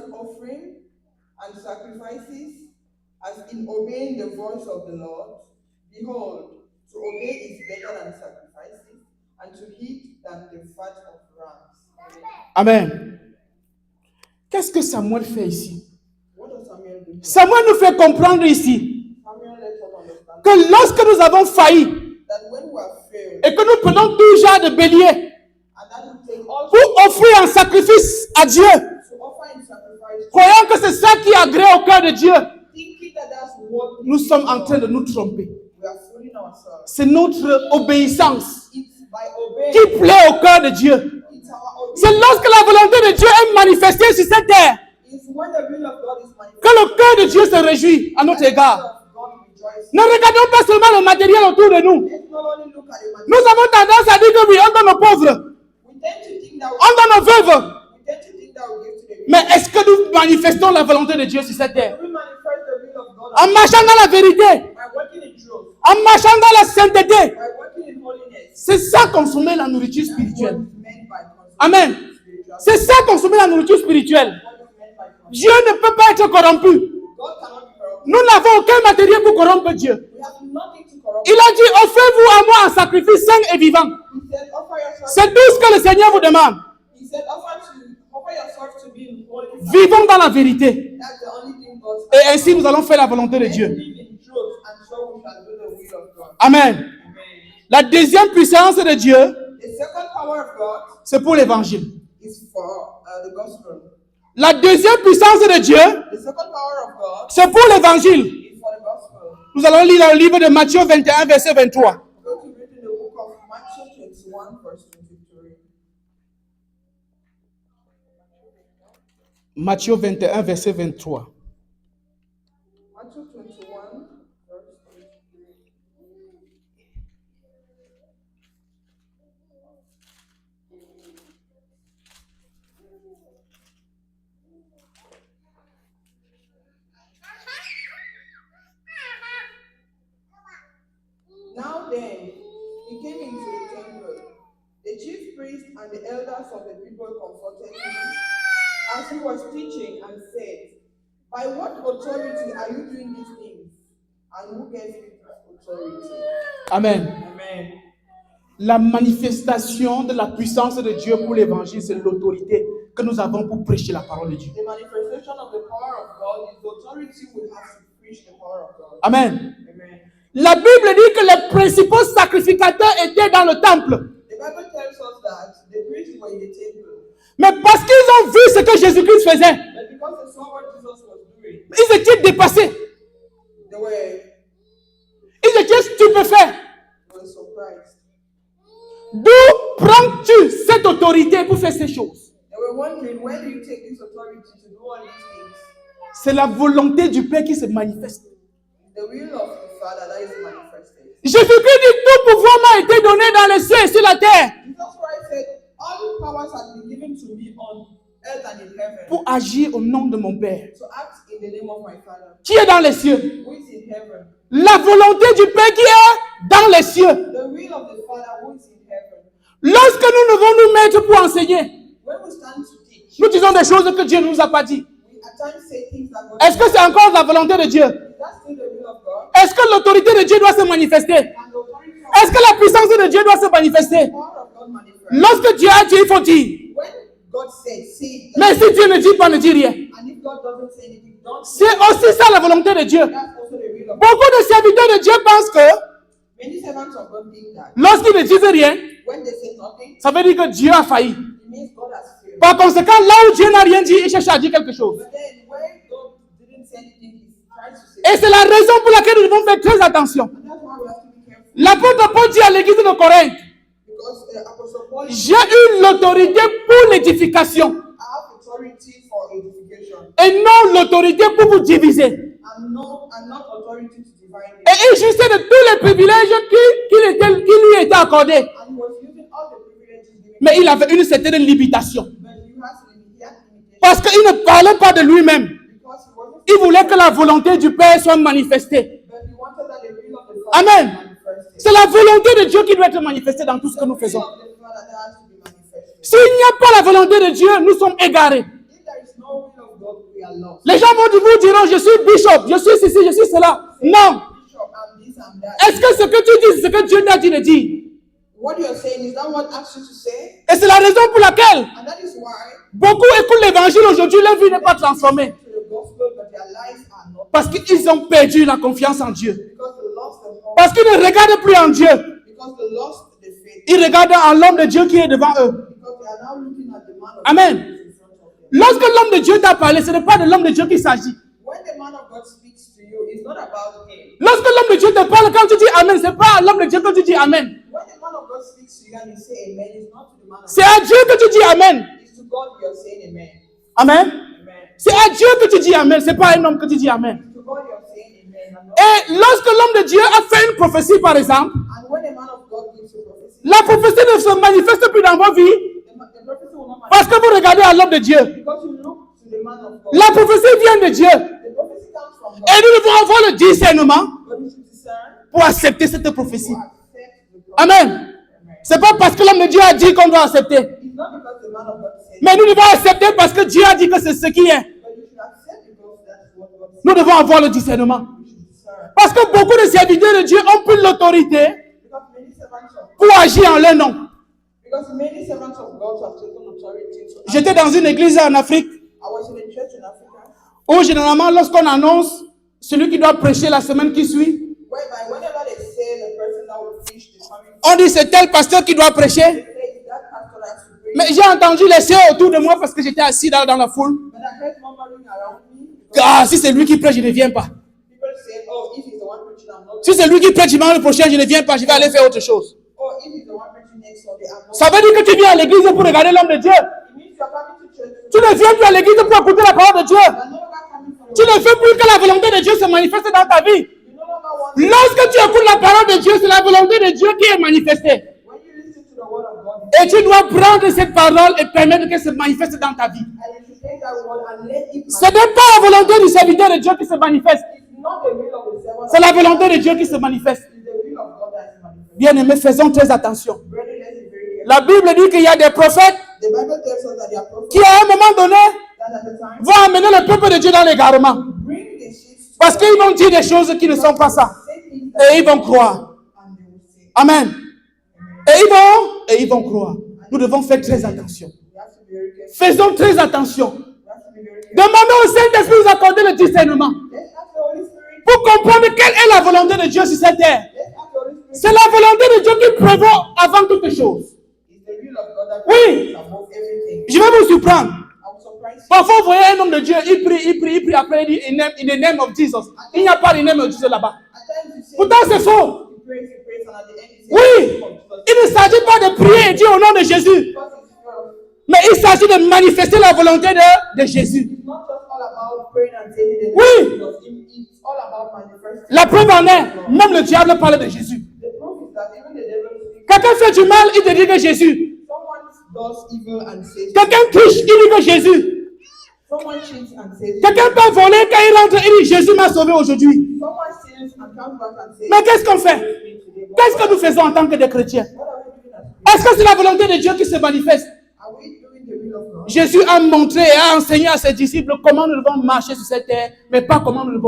burnt offering and sacrifices, as in obeying the voice of the Lord. Behold, to obey is better than sacrifices, and to heed than the fat of rams. Amen. Qu'est-ce que Samuel fait ici? What does Samuel do? Samuel nous fait comprendre ici Samuel lets us understand que lorsque nous avons failli that when we have failed, et que nous prenons tout genre de bélier and that we take all pour offrir un sacrifice à Dieu, to offer in sacrifice, croyant que c'est ça qui agrée au cœur de Dieu, thinking that that's what nous sommes en train de nous tromper. we are fooling ourselves. C'est notre obéissance It's by obeying. qui plaît au cœur de Dieu. It's our C'est obedience. lorsque la volonté de Dieu est manifestée sur cette terre It's when the will of God is manifested. que le cœur de Dieu se réjouit à notre égard. God rejoices. Ne regardons pas seulement le matériel autour de nous. Let's not only look at the material. Nous avons tendance à dire que oui, on donne aux pauvres, We tend to think that on donne aux veuves. we tend to think that we give to the Mais est-ce que nous manifestons la volonté de Dieu sur cette terre? we manifest the will of God En marchant dans la vérité, by working in truth, en marchant dans la sainteté. by working in holiness. C'est ça consommer la nourriture That's what spirituelle. is meant by consuming Amen. spiritual. C'est ça consommer la nourriture spirituelle. What is meant by consuming. Dieu ne peut pas être corrompu. God cannot be corrupt. Nous n'avons aucun matériel pour corrompre Dieu. We have nothing to corrupt. Il a dit, offrez-vous à moi un sacrifice saint et vivant. He said, offer yourself. C'est tout ce que le Seigneur vous demande. He said, offer yourself to be in holiness. Vivons dans la vérité. That's the only thing God Et ainsi, nous allons faire la volonté de Let's Dieu. live in truth, and so we shall do the will of God. Amen. Amen. La deuxième puissance de Dieu, The second power of God c'est pour l'évangile. is for the gospel. La deuxième puissance de Dieu, The second power of God c'est pour l'évangile. is for the gospel. Nous allons lire dans le livre de Matthieu 21, verset 23. Go to read in the book of Matthew 21, verse 23. Matthieu 21, verset 23. Matthew 21, verse 23. Now then, he came into the temple. The chief priest and the elders of the people comforted him as he was teaching and said, by what authority are you doing these things? And who gave you this authority? Amen. Amen. La manifestation de la puissance de Dieu pour l'évangile, c'est l'autorité que nous avons pour prêcher la parole de Dieu. The manifestation of the power of God is the authority we have to preach the power of God. Amen. Amen. La Bible dit que les principaux sacrificateurs étaient dans le temple. The Bible tells us that the priests were in the temple, Mais parce qu'ils ont vu ce que Jésus-Christ faisait, but because they saw what Jesus was doing, ils étaient dépassés. Ils étaient stupéfaits. they were surprised. D'où prends-tu cette autorité pour faire ces choses? They were wondering, where do you take this authority to do all these things? C'est la volonté du Père qui se manifeste. The will of the Father that is manifested. Jésus-Christ dit, tout pouvoir m'a été donné dans les cieux et sur la terre Jesus Christ said, all powers have been given to me on earth and in heaven pour agir au nom de mon Père to act in the name of my Father qui est dans les cieux. who is in heaven. La volonté du Père qui est dans les cieux. The will of the Father who is in heaven. Lorsque nous devons nous mettre pour enseigner, When we stand to teach, nous disons des choses que Dieu ne nous a pas dit. we at times say things that God Est-ce que c'est encore la volonté de Dieu? is that still the will of God? Est-ce que l'autorité de Dieu doit se manifester? And the authority of Est-ce que la puissance de Dieu doit se manifester? the power of God manifests. Lorsque Dieu a dit, il faut dire. When God says, say it. Mais si Dieu ne dit pas, ne dis rien. And if God doesn't say anything, don't say C'est aussi ça la volonté de Dieu. it. That's also the will of God. Beaucoup de serviteurs de Dieu pensent que Many servants of God think that lorsqu'ils ne disent rien, when they say nothing, ça veut dire que Dieu a failli. it means God has failed. Par conséquent, là où Dieu n'a rien dit, il cherche à dire quelque chose. But then, where God didn't say anything, He tries to say. Et c'est la raison pour laquelle nous devons faire très attention. And that's why we have to be careful. L'apôtre Paul dit à l'église de Corinthe, Because Apostle Paul, j'ai eu l'autorité pour l'édification I have authority for edification, et non l'autorité pour vous diviser. and not authority to divide Et it. il jouissait de tous les privilèges qui lui étaient accordés. And he was using all the privileges given, Mais il avait une certaine limitation. but he had limitation Parce qu'il ne parlait pas de lui-même. because he wasn't. Il voulait que la volonté du Père soit manifestée. But he wanted that the will of the Father Amen. be manifested. C'est la volonté de Dieu qui doit être manifestée dans tout ce que nous The will faisons. of the Father that has to be manifested. S'il n'y a pas la volonté de Dieu, nous sommes égarés. If there is no will of God, are lost. Les gens vous diront, je suis bishop, je suis ceci, je suis cela. Non. Bishop, I'm this, I'm that. Est-ce que ce que tu dis, c'est ce que Dieu t'a dit de dire? What you're saying is that what asked you to say? Et c'est la raison pour laquelle And that is why beaucoup écoutent l'évangile aujourd'hui, leur vie n'est pas transformée. to the gospel, but their lives are not. Parce qu'ils ont perdu la confiance en Dieu. Because they lost the hope. Parce qu'ils ne regardent plus en Dieu. Because they lost the faith. Ils regardent en l'homme de Dieu qui est devant eux. Because they are now looking at the man of Amen. God in front of them. Lorsque l'homme de Dieu t'a parlé, ce n'est pas de l'homme de Dieu qu'il s'agit. When the man of God speaks to you, it's not about him. Lorsque l'homme de Dieu te parle, quand tu dis Amen, ce n'est pas à l'homme de Dieu que tu dis Amen. When the man of God speaks to you and you say amen, it's not to the man of C'est God. à Dieu que tu dis Amen. It's to God you're saying amen. Amen. Amen. C'est à Dieu que tu dis Amen. Ce n'est pas à un homme que tu dis Amen. To God you're saying amen. And, not- Et lorsque l'homme de Dieu a fait une prophétie, par exemple, and when the man of God gives a prophecy, la prophétie ne se manifeste plus dans vos vies the prophecy will not parce que vous regardez à l'homme de Dieu. because you look to the man of God. La prophétie vient de Dieu. The prophecy comes from God. Et nous devons avoir le discernement But you should discern pour accepter cette prophétie. to accept the prophecy. Amen. Amen. C'est pas parce que l'homme de Dieu a dit qu'on doit accepter. It's not because the man of God said Mais nous devons accepter parce que Dieu a dit que c'est ce qui est. but you should accept because that's what God said. Nous devons avoir le discernement. You should discern. Parce que beaucoup de serviteurs de Dieu ont pris l'autorité Because many servants of pour agir en leur nom. because many servants of God have taken authority to act. J'étais dans une église en Afrique I was in a church in Africa où généralement lorsqu'on annonce celui qui doit prêcher la semaine qui suit, whereby whenever they say the person that will preach the coming, on dit c'est tel pasteur qui doit prêcher. they say that pastor has to preach. Mais j'ai entendu les sœurs autour de moi parce que j'étais assis dans la foule. But I heard murmuring around me because Ah, si c'est lui qui prêche, je ne viens pas. people say, oh, if he's the one preaching, I'm not. Si c'est lui qui prêche dimanche prochain, je ne viens pas, je vais aller faire autre chose. Oh, if he's the one preaching next Sunday, I'm not. Ça veut dire que tu viens à l'église pour regarder l'homme de Dieu. It means you're coming to church. Tu ne viens plus à l'église pour écouter la parole de Dieu. You're no longer coming for Tu ne veux plus que la volonté de Dieu se manifeste dans ta vie. You no longer want. Lorsque tu écoutes la parole de Dieu, c'est la volonté de Dieu qui est manifestée. When you listen to the word of God, Et tu dois prendre cette parole et permettre qu'elle se manifeste dans ta vie. and you should take that word and let it Ce n'est pas la volonté du serviteur de Dieu qui se manifeste. It's not the will of the servant. C'est la volonté de Dieu qui se manifeste. It's the will of God that is manifested. Bien-aimés, faisons très attention. Brethren, let's be very careful. La Bible dit qu'il y a des prophètes The Bible tells us that there are prophets qui, à un moment donné, that at the time vont amener le peuple de Dieu dans l'égarement. bring the sheep to Parce qu'ils vont dire des choses qui ne sont pas ça. say things that Et ils vont croire. and they will say. Amen. Et ils vont croire. Nous devons faire très attention. We have to be very careful. Faisons très attention. We have to be very careful. Demandons au Saint-Esprit de nous accorder le discernement Let's ask the Holy Spirit. pour comprendre quelle est la volonté de Dieu sur cette terre. Let's ask the Holy Spirit. C'est la volonté de Dieu qui prévaut avant toute chose. It's the will of God that Oui. is above everything. Je vais vous surprendre. I will surprise you. Parfois, vous voyez un homme de Dieu, il prie, après il dit in the name of Jesus. Il n'y a pas de name of Jesus là-bas. At times you say, Pourtant, c'est faux. you pray, and at the end you say, Oui. Il ne s'agit pas de prier et dire au nom de Jésus, because it's mais il s'agit de manifester la volonté de Jésus. it's not just all about praying and saying the Oui. because it's all about manifesting. La preuve en est, même le diable parle de Jésus. The proof is that even the devil speaks. Quelqu'un fait du mal, il te dit que Jésus. Someone does evil and says. Quelqu'un triche, il dit que Jésus. Someone cheats and says. Quelqu'un peut voler, quand il rentre, il dit Jésus m'a sauvé aujourd'hui. Someone steals and comes back and says. Mais qu'est-ce qu'on fait? Qu'est-ce que nous faisons en tant que des chrétiens? What are we doing as Est-ce que c'est la volonté de Dieu qui se manifeste? Are we doing the will of God? Jésus a montré et a enseigné à ses disciples comment nous devons marcher sur cette terre, mais pas comment nous devons